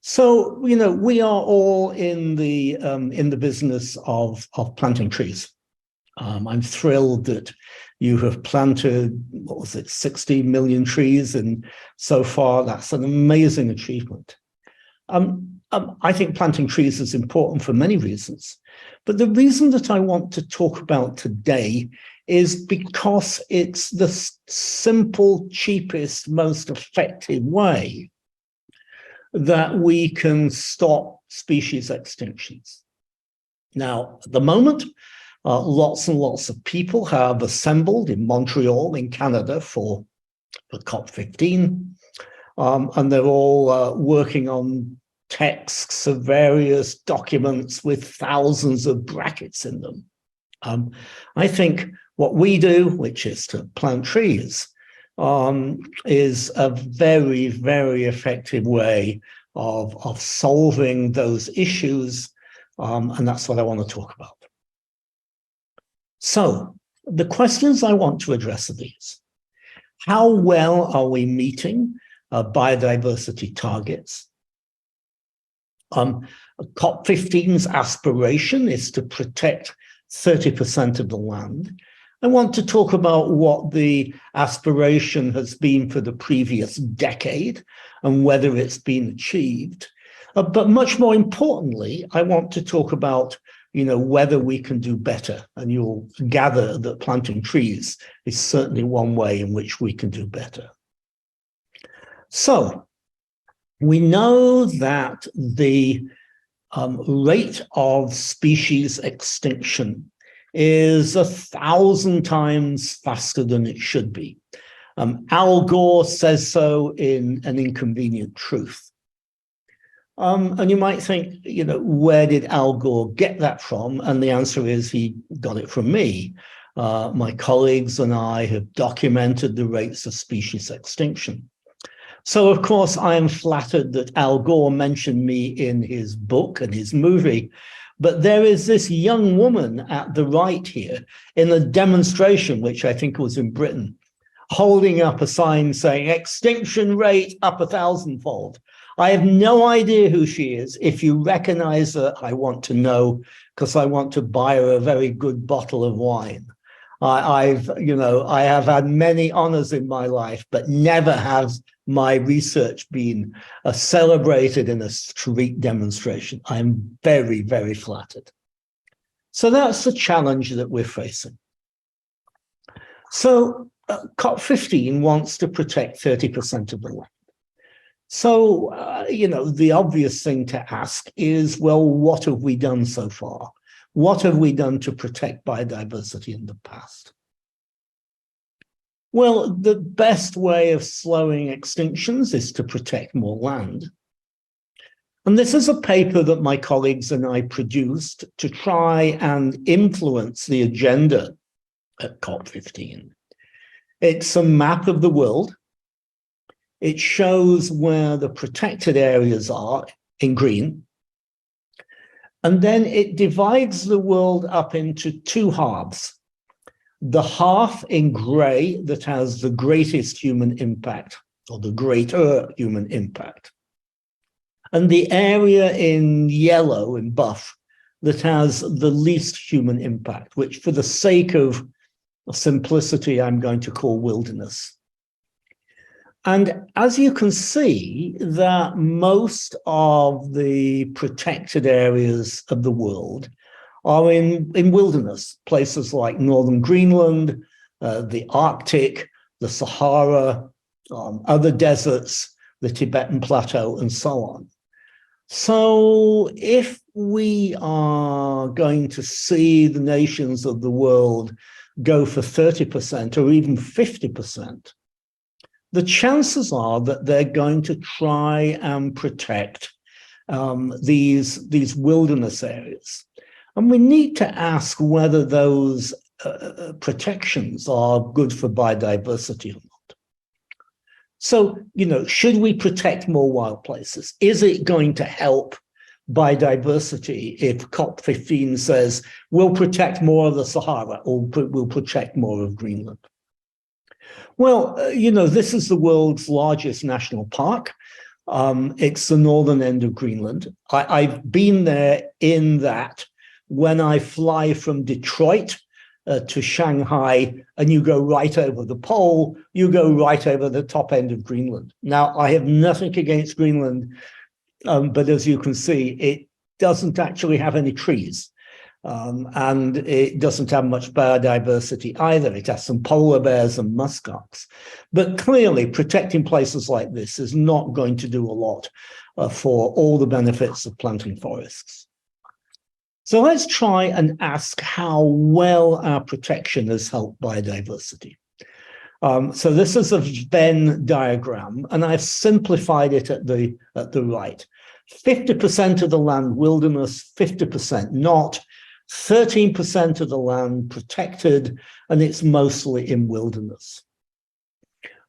So, you know, we are all in the business of planting trees. I'm thrilled that you have planted, what was it, 60 million trees, and so far that's an amazing achievement. I think planting trees is important for many reasons, but the reason that I want to talk about today is because it's the simple, cheapest, most effective way that we can stop species extinctions. Now, at the moment, lots and lots of people have assembled in Montreal, in Canada, for COP15, and they're all working on texts of various documents with thousands of brackets in them. I think what we do, which is to plant trees, is a very, very effective way of solving those issues, and that's what I want to talk about. So the questions I want to address are these. How well are we meeting biodiversity targets? COP15's aspiration is to protect 30% of the land. I want to talk about what the aspiration has been for the previous decade and whether it's been achieved. But much more importantly, I want to talk about, you know, whether we can do better. And you'll gather that planting trees is certainly one way in which we can do better. So we know that the rate of species extinction is 1,000 times faster than it should be. Al Gore says so in An Inconvenient Truth. And you might think, you know, where did Al Gore get that from? And the answer is he got it from me. My colleagues and I have documented the rates of species extinction. So, of course, I am flattered that Al Gore mentioned me in his book and his movie. But there is this young woman at the right here in a demonstration, which I think was in Britain, holding up a sign saying extinction rate up 1,000-fold. I have no idea who she is. If you recognize her, I want to know, because I want to buy her a very good bottle of wine. I have had many honors in my life, but never has my research been celebrated in a street demonstration. I'm very, very flattered. So that's the challenge that we're facing. So COP15 wants to protect 30% of the land. So, the obvious thing to ask is, well, what have we done so far? What have we done to protect biodiversity in the past? Well, the best way of slowing extinctions is to protect more land. And this is a paper that my colleagues and I produced to try and influence the agenda at COP15. It's a map of the world. It shows where the protected areas are in green. And then it divides the world up into two halves. The half in gray that has the greatest human impact, or the greater human impact. And the area in yellow, in buff, that has the least human impact, which for the sake of simplicity, I'm going to call wilderness. And as you can see, that most of the protected areas of the world are in wilderness, places like northern Greenland, the Arctic, the Sahara, other deserts, the Tibetan Plateau, and so on. So if we are going to see the nations of the world go for 30% or even 50%, the chances are that they're going to try and protect these wilderness areas. And we need to ask whether those protections are good for biodiversity or not. So, should we protect more wild places? Is it going to help biodiversity if COP15 says we'll protect more of the Sahara or we'll protect more of Greenland? Well, this is the world's largest national park. It's the northern end of Greenland. I've been there in that when I fly from Detroit to Shanghai and you go right over the pole, you go right over the top end of Greenland. Now, I have nothing against Greenland, but as you can see, it doesn't actually have any trees. And it doesn't have much biodiversity either. It has some polar bears and muskox. But clearly, protecting places like this is not going to do a lot for all the benefits of planting forests. So let's try and ask how well our protection has helped biodiversity. So this is a Venn diagram, and I've simplified it at the right. 50% of the land wilderness, 50% not. 13% of the land protected, and it's mostly in wilderness.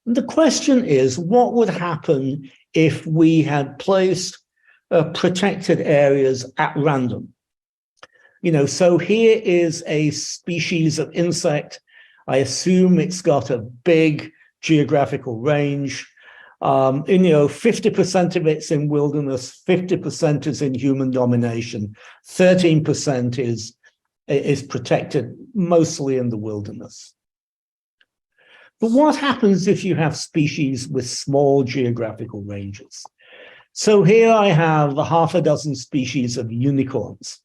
And the question is, what would happen if we had placed protected areas at random? You know, so here is a species of insect. I assume it's got a big geographical range. And, you know, 50% of it's in wilderness, 50% is in human domination, 13% is protected, mostly in the wilderness. But what happens if you have species with small geographical ranges? So here I have half a dozen species of unicorns.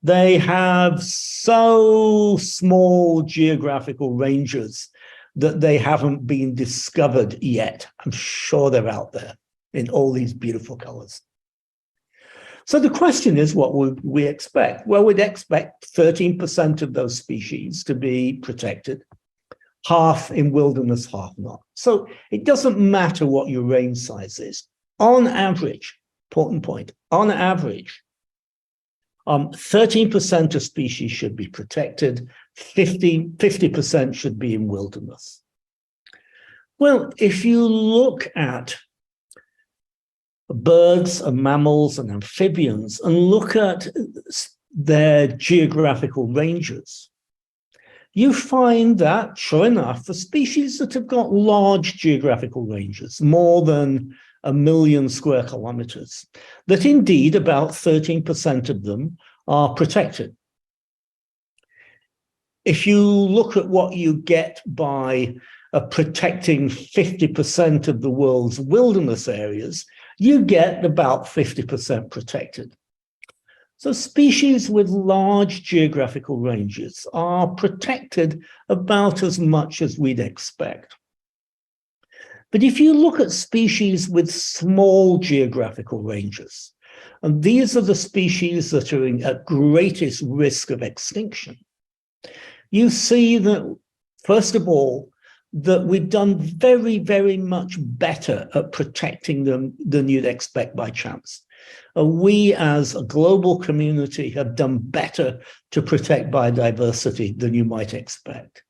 They have so small geographical ranges that they haven't been discovered yet. I'm sure they're out there in all these beautiful colors. So the question is, what would we expect? Well, we'd expect 13% of those species to be protected, half in wilderness, half not. So it doesn't matter what your range size is. On average, important point, on average, 13% of species should be protected, 50% should be in wilderness. Well, if you look at birds and mammals and amphibians and look at their geographical ranges, you find that, sure enough, for species that have got large geographical ranges, more than 1 million square kilometers, that indeed about 13% of them are protected. If you look at what you get by protecting 50% of the world's wilderness areas, you get about 50% protected. So species with large geographical ranges are protected about as much as we'd expect. But if you look at species with small geographical ranges, and these are the species that are at greatest risk of extinction, you see that, first of all, that we've done very, very much better at protecting them than you'd expect by chance. We as a global community have done better to protect biodiversity than you might expect.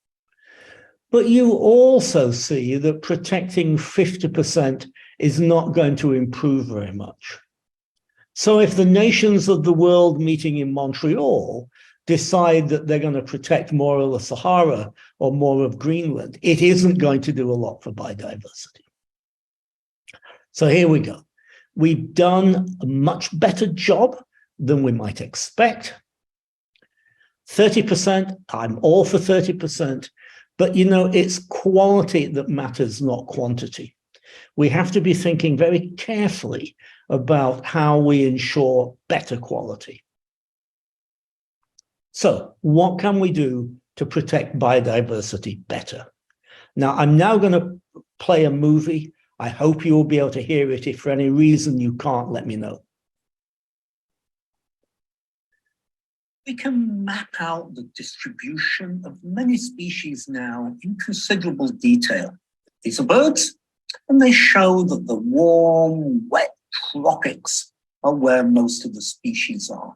But you also see that protecting 50% is not going to improve very much. So if the nations of the world meeting in Montreal decide that they're going to protect more of the Sahara or more of Greenland, it isn't going to do a lot for biodiversity. So here we go. We've done a much better job than we might expect. 30%, I'm all for 30%. But, you know, it's quality that matters, not quantity. We have to be thinking very carefully about how we ensure better quality. So what can we do to protect biodiversity better? Now, I'm now going to play a movie. I hope you will be able to hear it. If for any reason you can't, let me know. We can map out the distribution of many species now in considerable detail. These are birds, and they show that the warm, wet tropics are where most of the species are.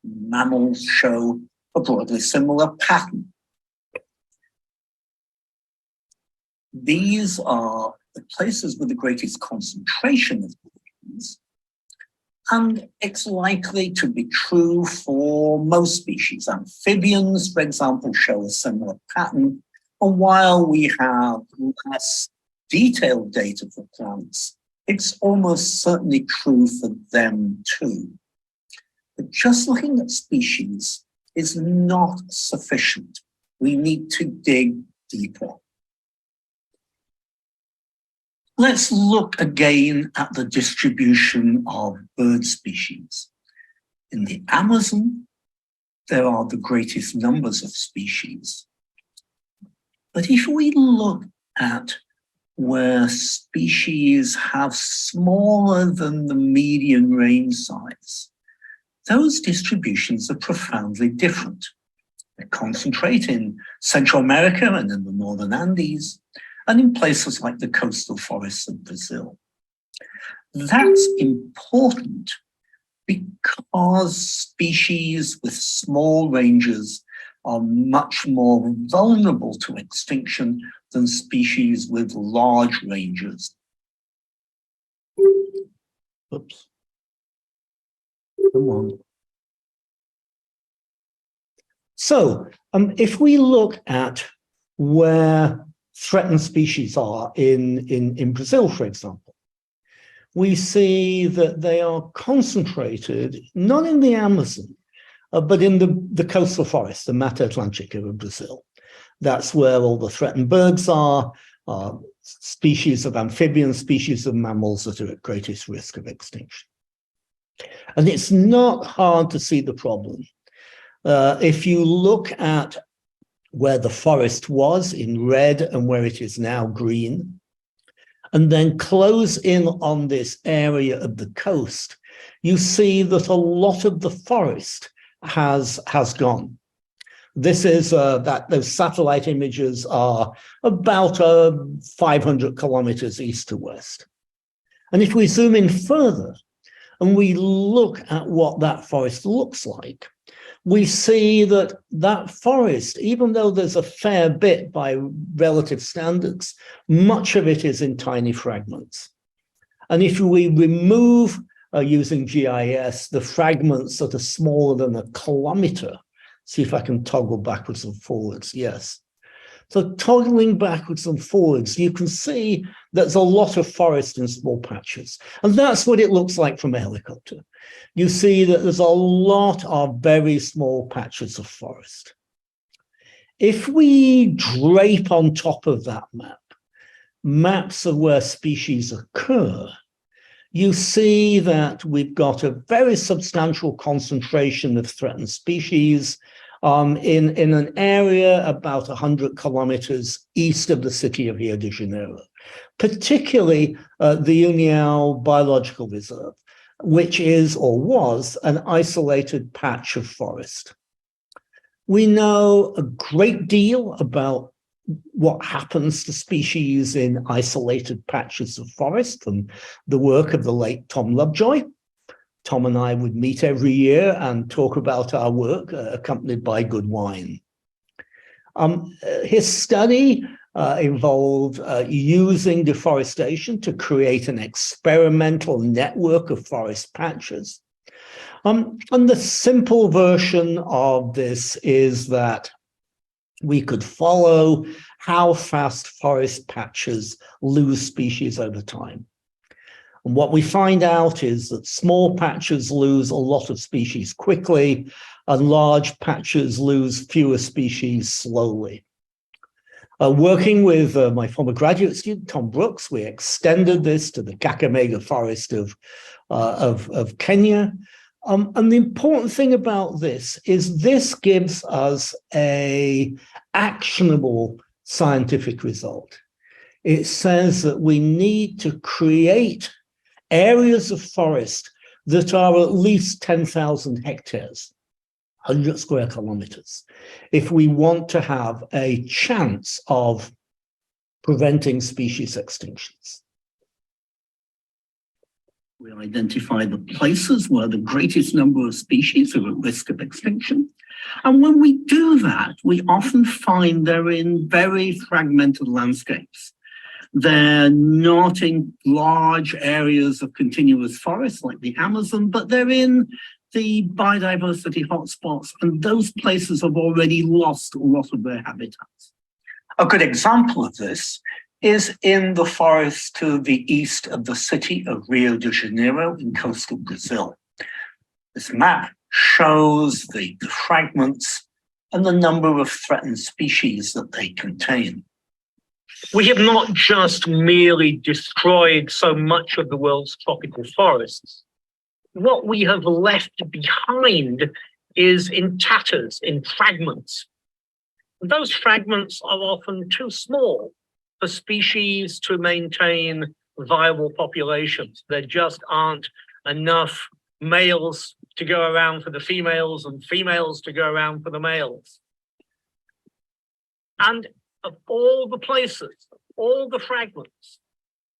Mammals show a broadly similar pattern. These are the places with the greatest concentration of species. And it's likely to be true for most species. Amphibians, for example, show a similar pattern. And while we have less detailed data for plants, it's almost certainly true for them too. But just looking at species is not sufficient. We need to dig deeper. Let's look again at the distribution of bird species. In the Amazon, there are the greatest numbers of species. But if we look at where species have smaller than the median range size, those distributions are profoundly different. They concentrate in Central America and in the northern Andes, and in places like the coastal forests of Brazil. That's important because species with small ranges are much more vulnerable to extinction than species with large ranges. Oops. Come on. So, if we look at where threatened species are in Brazil, for example, we see that they are concentrated not in the Amazon, but in the coastal forests, the Mata Atlântica of Brazil. That's where all the threatened birds are, species of amphibians, species of mammals that are at greatest risk of extinction. And it's not hard to see the problem. If you look at where the forest was in red and where it is now green, and then close in on this area of the coast, you see that a lot of the forest has gone. This is that those satellite images are about 500 kilometers east to west. And if we zoom in further and we look at what that forest looks like, we see that that forest, even though there's a fair bit by relative standards, much of it is in tiny fragments. And if we remove, using GIS, the fragments that are smaller than a kilometer, see if I can toggle backwards and forwards, yes. So toggling backwards and forwards, you can see there's a lot of forest in small patches. And that's what it looks like from a helicopter. You see that there's a lot of very small patches of forest. If we drape on top of that map, maps of where species occur, you see that we've got a very substantial concentration of threatened species in an area about 100 kilometers east of the city of Rio de Janeiro, particularly the União Biological Reserve, which is or was an isolated patch of forest. We know a great deal about what happens to species in isolated patches of forest from the work of the late Tom Lovejoy. Tom and I would meet every year and talk about our work, accompanied by good wine. His study involved using deforestation to create an experimental network of forest patches. And the simple version of this is that we could follow how fast forest patches lose species over time. And what we find out is that small patches lose a lot of species quickly, and large patches lose fewer species slowly. Working with my former graduate student, Tom Brooks, we extended this to the Kakamega forest of Kenya. And the important thing about this is this gives us an actionable scientific result. It says that we need to create areas of forest that are at least 10,000 hectares, 100 square kilometers, if we want to have a chance of preventing species extinctions. We identify the places where the greatest number of species are at risk of extinction. And when we do that, we often find they're in very fragmented landscapes. They're not in large areas of continuous forest like the Amazon, but they're in the biodiversity hotspots, and those places have already lost a lot of their habitats. A good example of this is in the forest to the east of the city of Rio de Janeiro in coastal Brazil. This map shows the fragments and the number of threatened species that they contain. We have not just merely destroyed so much of the world's tropical forests. What we have left behind is in tatters, in fragments. And those fragments are often too small for species to maintain viable populations. There just aren't enough males to go around for the females and females to go around for the males. And of all the places, all the fragments,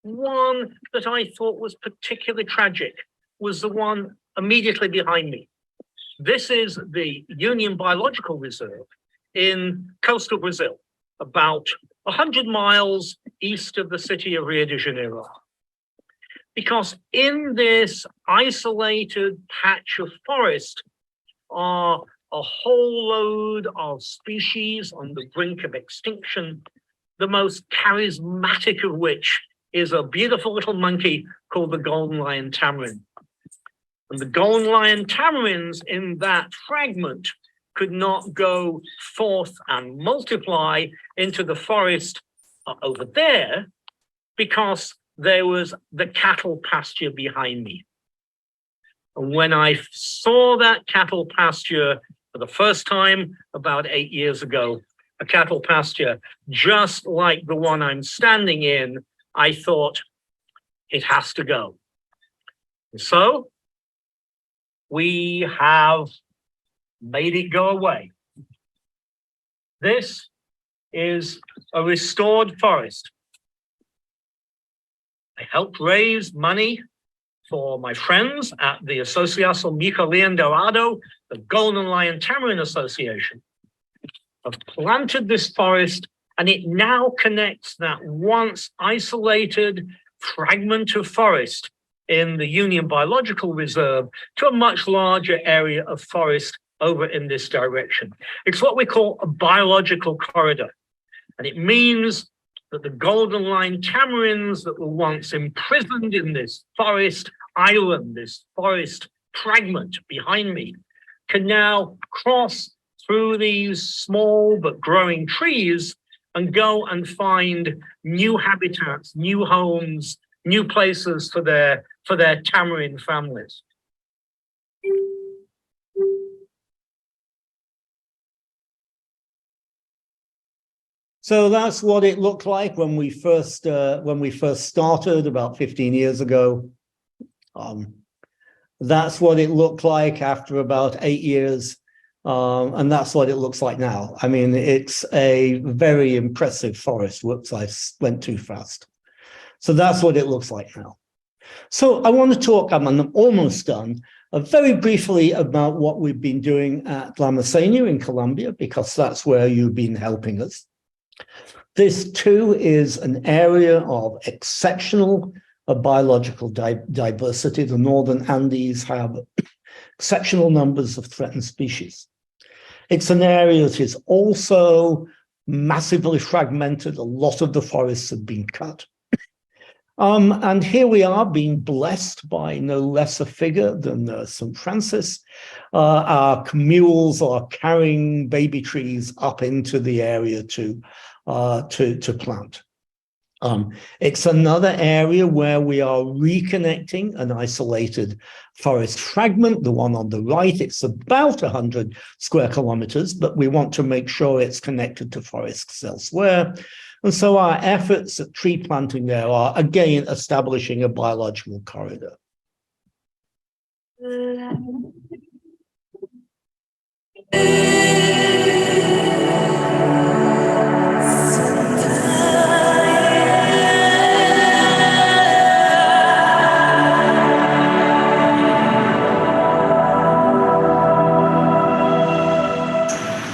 one that I thought was particularly tragic was the one immediately behind me. This is the Union Biological Reserve in coastal Brazil, about 100 miles east of the city of Rio de Janeiro. Because in this isolated patch of forest are a whole load of species on the brink of extinction, the most charismatic of which is a beautiful little monkey called the golden lion tamarin. And the golden lion tamarins in that fragment could not go forth and multiply into the forest over there because there was the cattle pasture behind me. And when I saw that cattle pasture for the first time about 8 years ago, a cattle pasture just like the one I'm standing in, I thought it has to go. And so we have made it go away. This is a restored forest. I helped raise money for my friends at the Asociación Mica León Dorado, the Golden Lion Tamarin Association. I've planted this forest, and it now connects that once isolated fragment of forest in the Union Biological Reserve to a much larger area of forest over in this direction. It's what we call a biological corridor. And it means that the golden lion tamarins that were once imprisoned in this forest island, this forest fragment behind me, can now cross through these small but growing trees and go and find new habitats, new homes, new places for their tamarin families. So that's what it looked like when we first started about 15 years ago. That's what it looked like after about 8 years, and that's what it looks like now. I mean, it's a very impressive forest. Whoops, I went too fast. So that's what it looks like now. So I want to talk, I'm almost done, very briefly about what we've been doing at La Maceña in Colombia, because that's where you've been helping us. This too is an area of exceptional biological diversity. The Northern Andes have exceptional numbers of threatened species. It's an area that is also massively fragmented. A lot of the forests have been cut. And here we are being blessed by no less a figure than St. Francis. Our mules are carrying baby trees up into the area to plant. It's another area where we are reconnecting an isolated forest fragment, the one on the right. It's about 100 square kilometers, but we want to make sure it's connected to forests elsewhere. And so our efforts at tree planting there are, again, establishing a biological corridor.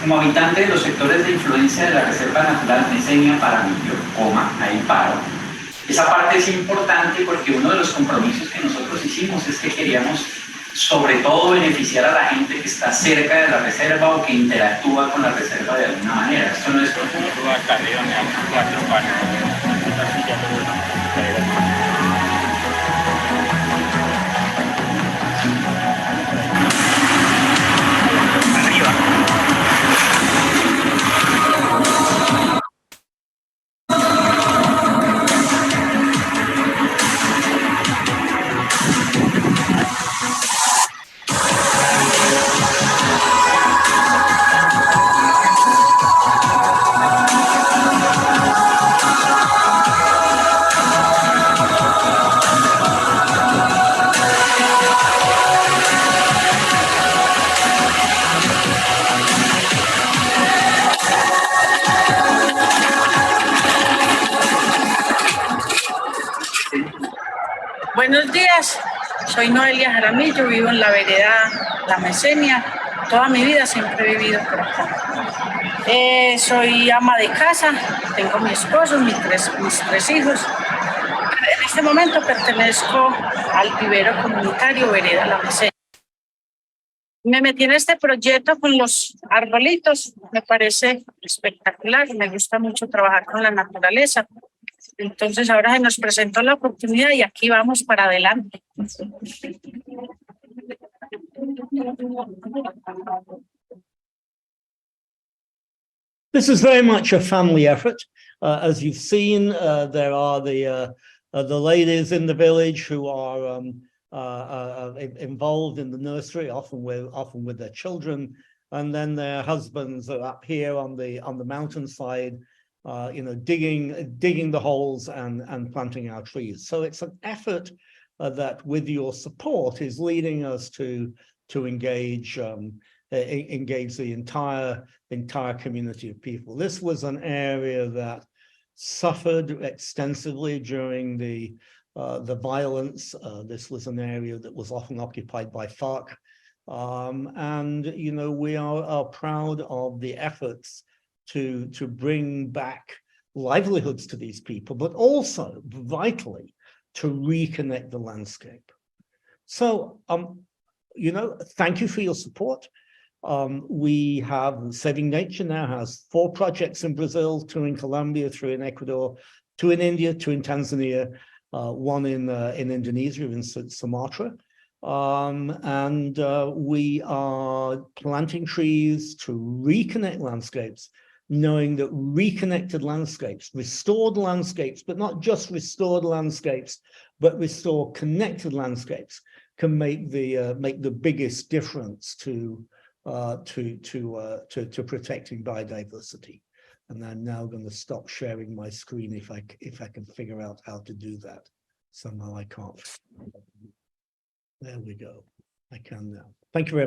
Como habitante de los sectores de influencia de la Reserva Natural Maceña Paramillo, ahí paro. Esa parte es importante porque uno de los compromisos que nosotros hicimos es que queríamos sobre todo beneficiar a la gente que está cerca de la reserva o que interactúa con la reserva de alguna manera. Esto no es Buenos días, soy Noelia Jaramillo, vivo en la vereda La Mesenia. Toda mi vida siempre he vivido por acá. Soy ama de casa, tengo mi esposo, mis tres hijos. En este momento pertenezco al vivero comunitario Vereda La Mesenia. Me metí en este proyecto con los arbolitos, me parece espectacular, me gusta mucho trabajar con la naturaleza. Entonces ahora se nos presentó la oportunidad y aquí vamos para adelante. This is very much a family effort. As you've seen, there are the ladies in the village who are involved in the nursery, often with their children, and then their husbands are up here on the mountainside, digging the holes and planting our trees. So it's an effort that, with your support, is leading us to engage the entire community of people. This was an area that suffered extensively during the violence. This was an area that was often occupied by FARC, and we are proud of the efforts to bring back livelihoods to these people, but also vitally to reconnect the landscape. So, thank you for your support. We have Saving Nature now has 4 projects in Brazil, 2 in Colombia, 3 in Ecuador, 2 in India, 2 in Tanzania, 1 in Indonesia, in Sumatra. And we are planting trees to reconnect landscapes, knowing that reconnected landscapes, restored landscapes, but not just restored landscapes, but restore connected landscapes, can make the biggest difference to protecting biodiversity. And I'm now going to stop sharing my screen if I can figure out how to do that. Somehow I can't. There we go. I can now. Thank you very much.